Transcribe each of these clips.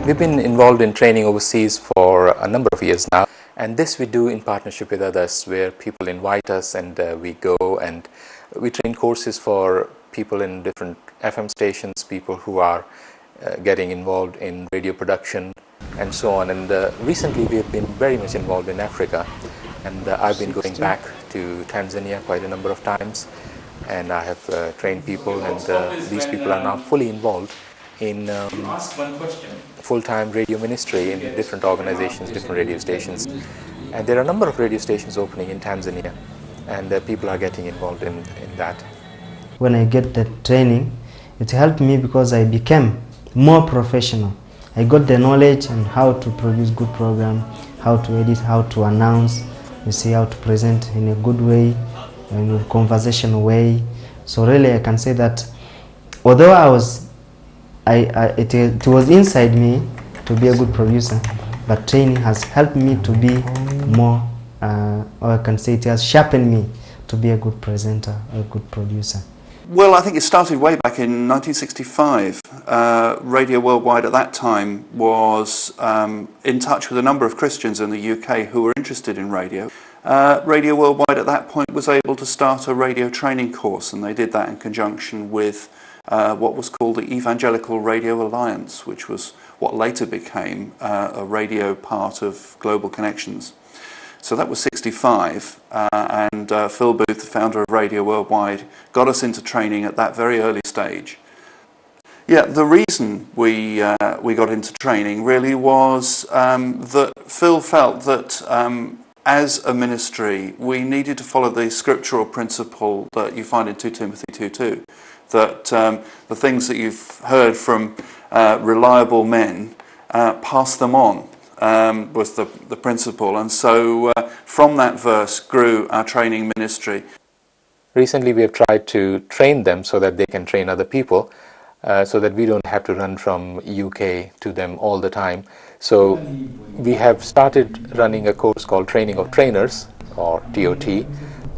We've been involved in training overseas for a number of years now, and this we do in partnership with others, where people invite us and we go and we train courses for people in different FM stations, people who are getting involved in radio production and so on. And recently we have been very much involved in Africa, and I've been going back to Tanzania quite a number of times, and I have trained people, and these people are now fully involved in full-time radio ministry in different organizations, different radio stations. And there are a number of radio stations opening in Tanzania, and people are getting involved in that. When I get the training, it helped me because I became more professional. I got the knowledge on how to produce good program, how to edit, how to announce, you see, how to present in a good way, in a conversational way. So really I can say that although it was inside me to be a good producer, but training has helped me to be more, or I can say it has sharpened me to be a good presenter, a good producer. Well, I think it started way back in 1965. Radio Worldwide at that time was in touch with a number of Christians in the UK who were interested in radio. Radio Worldwide at that point was able to start a radio training course, and they did that in conjunction with what was called the Evangelical Radio Alliance, which was what later became a radio part of Global Connections. So that was 65, and Phil Booth, the founder of Radio Worldwide, got us into training at that very early stage. Yeah, the reason we got into training really was that Phil felt that as a ministry we needed to follow the scriptural principle that you find in 2 Timothy 2:2, that the things that you've heard from reliable men, pass them on. Was the principle, and so from that verse grew our training ministry. Recently we have tried to train them so that they can train other people, so that we don't have to run from UK to them all the time. So we have started running a course called Training of Trainers, or TOT.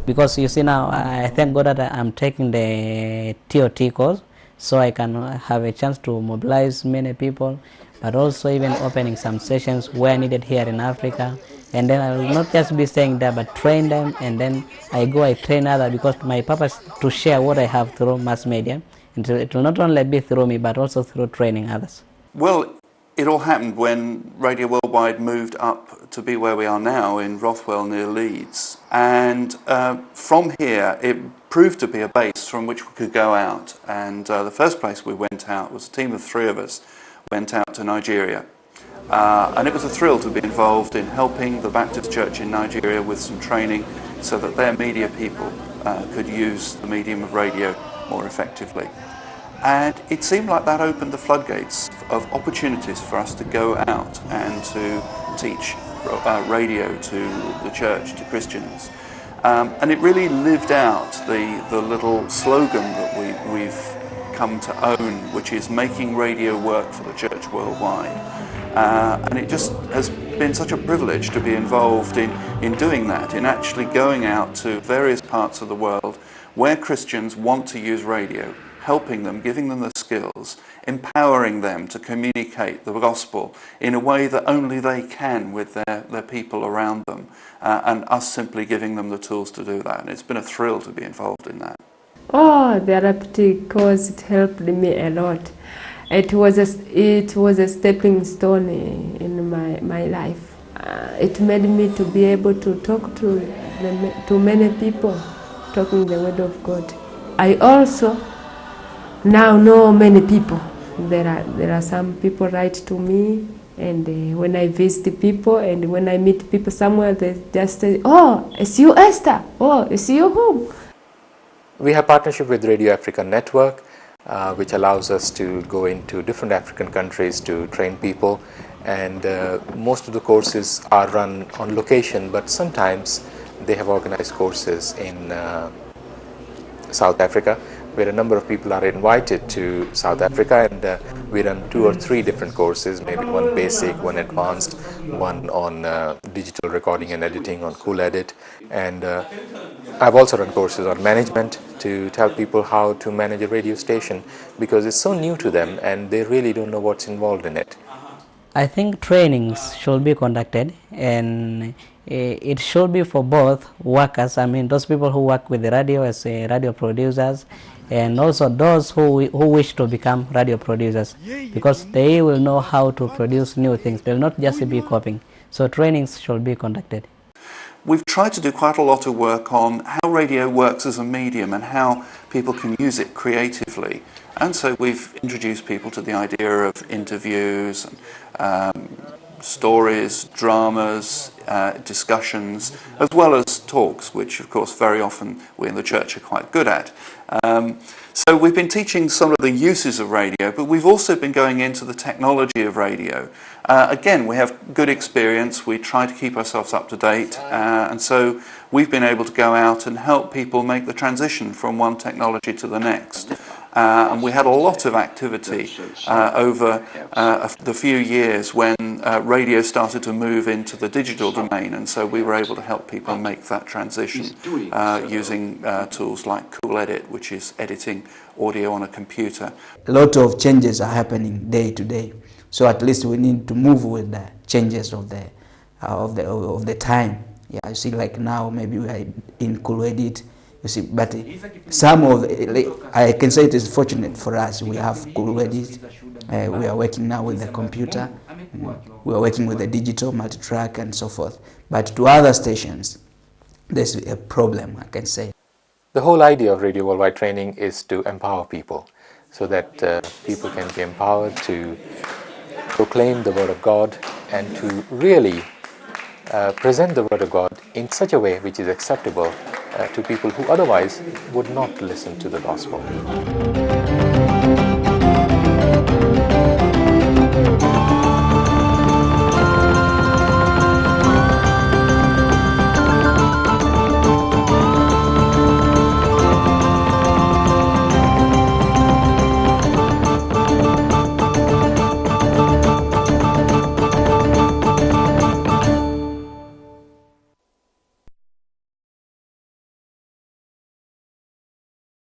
Because you see now, I thank God that I'm taking the TOT course, so I can have a chance to mobilize many people, but also even opening some sessions where needed here in Africa. And then I will not just be staying there, but train them, and then I train others, because my purpose is to share what I have through mass media. And it will not only be through me, but also through training others. Well, it all happened when Radio Worldwide moved up to be where we are now in Rothwell near Leeds. And from here, it proved to be a base from which we could go out. And the first place we went out was a team of 3 of us, went out to Nigeria. And it was a thrill to be involved in helping the Baptist Church in Nigeria with some training so that their media people could use the medium of radio more effectively. And it seemed like that opened the floodgates of opportunities for us to go out and to teach radio to the church, to Christians. And it really lived out the little slogan that we've come to own, which is making radio work for the church worldwide. And it just has been such a privilege to be involved in doing that, in actually going out to various parts of the world where Christians want to use radio, helping them, giving them the skills, empowering them to communicate the gospel in a way that only they can with their people around them, and us simply giving them the tools to do that. And it's been a thrill to be involved in that. Oh, the RAPT course, it helped me a lot. It was a stepping stone in my life. It made me to be able to talk to many people, talking the word of God. I also now know many people. There are some people write to me, and when I visit people and when I meet people somewhere, they just say, "Oh, it's you, Esther. Oh, it's you whom?" We have partnership with Radio Africa Network, which allows us to go into different African countries to train people, and most of the courses are run on location, but sometimes they have organized courses in South Africa, where a number of people are invited to South Africa, and we run 2 or 3 different courses, maybe one basic, one advanced, one on digital recording and editing on Cool Edit, and I've also run courses on management to tell people how to manage a radio station, because it's so new to them and they really don't know what's involved in it. I think trainings should be conducted, and it should be for both workers, I mean those people who work with the radio as radio producers, and also those who wish to become radio producers, because they will know how to produce new things. They'll not just be copying. So trainings should be conducted. We've tried to do quite a lot of work on how radio works as a medium and how people can use it creatively. And so we've introduced people to the idea of interviews, stories, dramas, discussions, as well as talks, which of course very often we in the church are quite good at. So we've been teaching some of the uses of radio, but we've also been going into the technology of radio. Again, we have good experience, we try to keep ourselves up to date, and so we've been able to go out and help people make the transition from one technology to the next. And we had a lot of activity over the few years when radio started to move into the digital domain, and so we were able to help people make that transition using tools like Cool Edit, which is editing audio on a computer. A lot of changes are happening day to day, so at least we need to move with the changes of the time. Yeah, you see, like now maybe we are in Cool Edit. You see, but some of I can say it is fortunate for us. We have Cool Edit. We are working now with the computer. We are working with the digital multi-track and so forth. But to other stations, there's a problem, I can say. The whole idea of Radio Worldwide Training is to empower people, so that people can be empowered to proclaim the Word of God and to really present the Word of God in such a way which is acceptable to people who otherwise would not listen to the gospel.